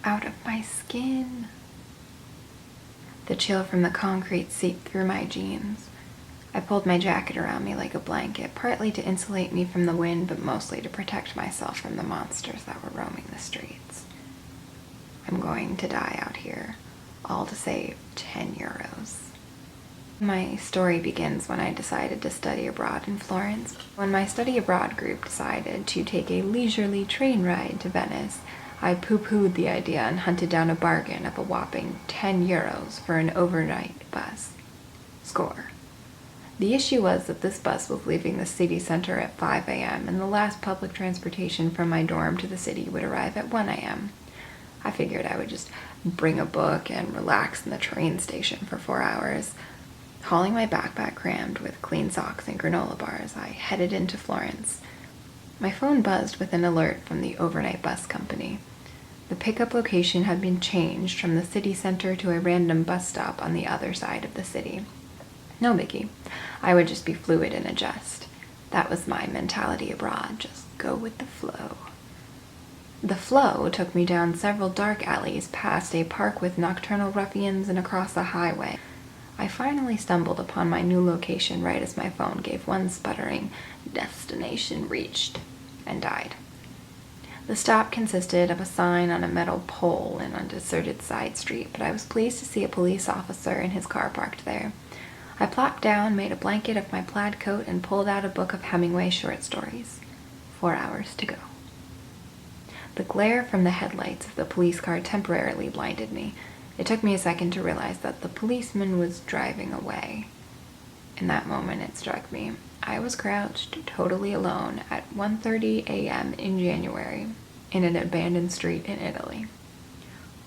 out of my skin. The chill from the concrete seeped through my jeans. I pulled my jacket around me like a blanket, partly to insulate me from the wind, but mostly to protect myself from the monsters that were roaming the streets. I'm going to die out here, all to save 10 euros. My story begins when I decided to study abroad in Florence. When my study abroad group decided to take a leisurely train ride to Venice, I poo-pooed the idea and hunted down a bargain of a whopping 10 euros for an overnight bus. Score. The issue was that this bus was leaving the city center at 5 a.m. and the last public transportation from my dorm to the city would arrive at 1 a.m. I figured I would just bring a book and relax in the train station for 4 hours. Hauling my backpack crammed with clean socks and granola bars, I headed into Florence. My phone buzzed with an alert from the overnight bus company. The pickup location had been changed from the city center to a random bus stop on the other side of the city. No biggie. I would just be fluid and adjust. That was my mentality abroad. Just go with the flow. The flow took me down several dark alleys, past a park with nocturnal ruffians, and across a highway. I finally stumbled upon my new location right as my phone gave one sputtering "destination reached" and died. The stop consisted of a sign on a metal pole in a deserted side street, but I was pleased to see a police officer in his car parked there. I plopped down, made a blanket of my plaid coat, and pulled out a book of Hemingway short stories. 4 hours to go. The glare from the headlights of the police car temporarily blinded me. It took me a second to realize that the policeman was driving away. In that moment, it struck me. I was crouched, totally alone, at 1:30 a.m. in January, in an abandoned street in Italy.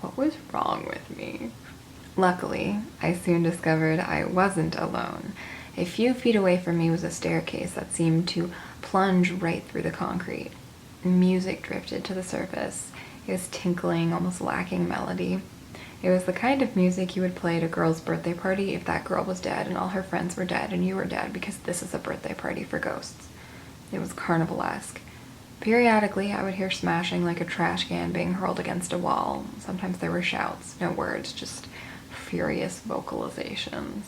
What was wrong with me? Luckily, I soon discovered I wasn't alone. A few feet away from me was a staircase that seemed to plunge right through the concrete. Music drifted to the surface. It was tinkling, almost lacking melody. It was the kind of music you would play at a girl's birthday party if that girl was dead and all her friends were dead and you were dead, because this is a birthday party for ghosts. It was carnivalesque. Periodically, I would hear smashing like a trash can being hurled against a wall. Sometimes there were shouts, no words, just furious vocalizations.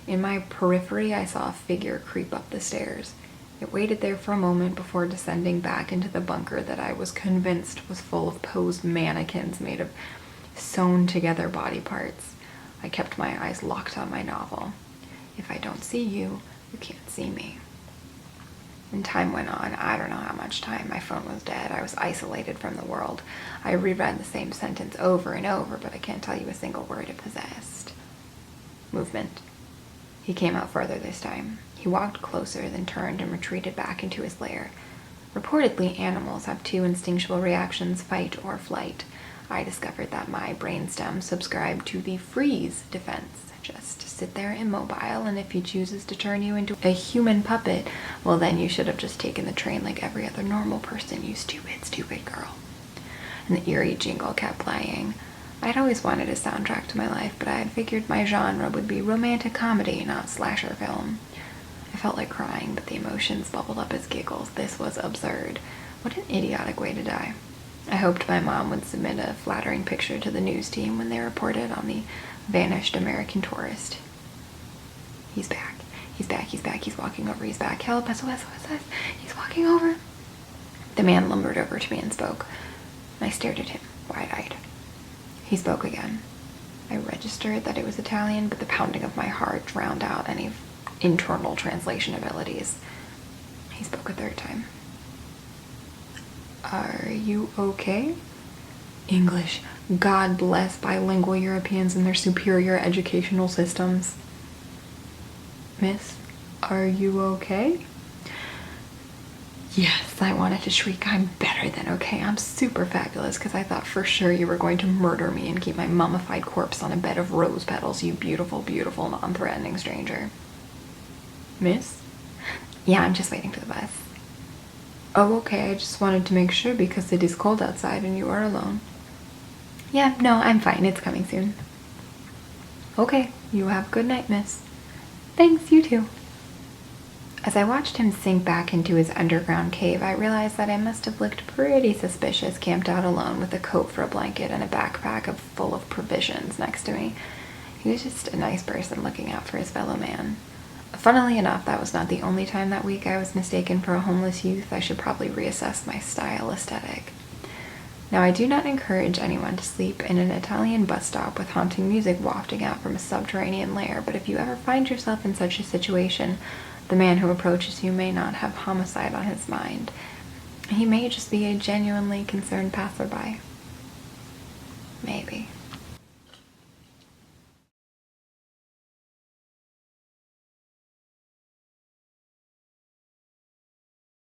In my periphery, I saw a figure creep up the stairs. It waited there for a moment before descending back into the bunker that I was convinced was full of posed mannequins made of sewn together body parts. I kept my eyes locked on my novel. If I don't see you, you can't see me. And time went on. I don't know how much time. My phone was dead. I was isolated from the world. I reread the same sentence over and over, but I can't tell you a single word it possessed. Movement. He came out further this time. He walked closer, then turned and retreated back into his lair. Reportedly, animals have two instinctual reactions, fight or flight. I discovered that my brainstem subscribed to the freeze defense. Just sit there immobile, and if he chooses to turn you into a human puppet, well, then you should have just taken the train like every other normal person, you stupid, stupid girl. And the eerie jingle kept playing. I'd always wanted a soundtrack to my life, but I had figured my genre would be romantic comedy, not slasher film. I felt like crying, but the emotions bubbled up as giggles. This was absurd. What an idiotic way to die. I hoped my mom would submit a flattering picture to the news team when they reported on the vanished American tourist. He's back. He's back. He's back. He's walking over. He's back. Help. SOS. SOS. He's walking over. The man lumbered over to me and spoke. I stared at him, wide-eyed. He spoke again. I registered that it was Italian, but the pounding of my heart drowned out any internal translation abilities. He spoke a third time. Are you okay? English. God bless bilingual Europeans and their superior educational systems. Miss, are you okay? Yes, I wanted to shriek. I'm better than okay. I'm super fabulous, because I thought for sure you were going to murder me and keep my mummified corpse on a bed of rose petals, you beautiful, beautiful, non-threatening stranger. Miss? Yeah, I'm just waiting for the bus. Oh, okay, I just wanted to make sure because it is cold outside and you are alone. Yeah, no, I'm fine. It's coming soon. Okay, you have a good night, miss. Thanks, you too. As I watched him sink back into his underground cave, I realized that I must have looked pretty suspicious camped out alone with a coat for a blanket and a backpack full of provisions next to me. He was just a nice person looking out for his fellow man. Funnily enough, that was not the only time that week I was mistaken for a homeless youth. I should probably reassess my style aesthetic. Now, I do not encourage anyone to sleep in an Italian bus stop with haunting music wafting out from a subterranean lair, but if you ever find yourself in such a situation, the man who approaches you may not have homicide on his mind. He may just be a genuinely concerned passerby. Maybe.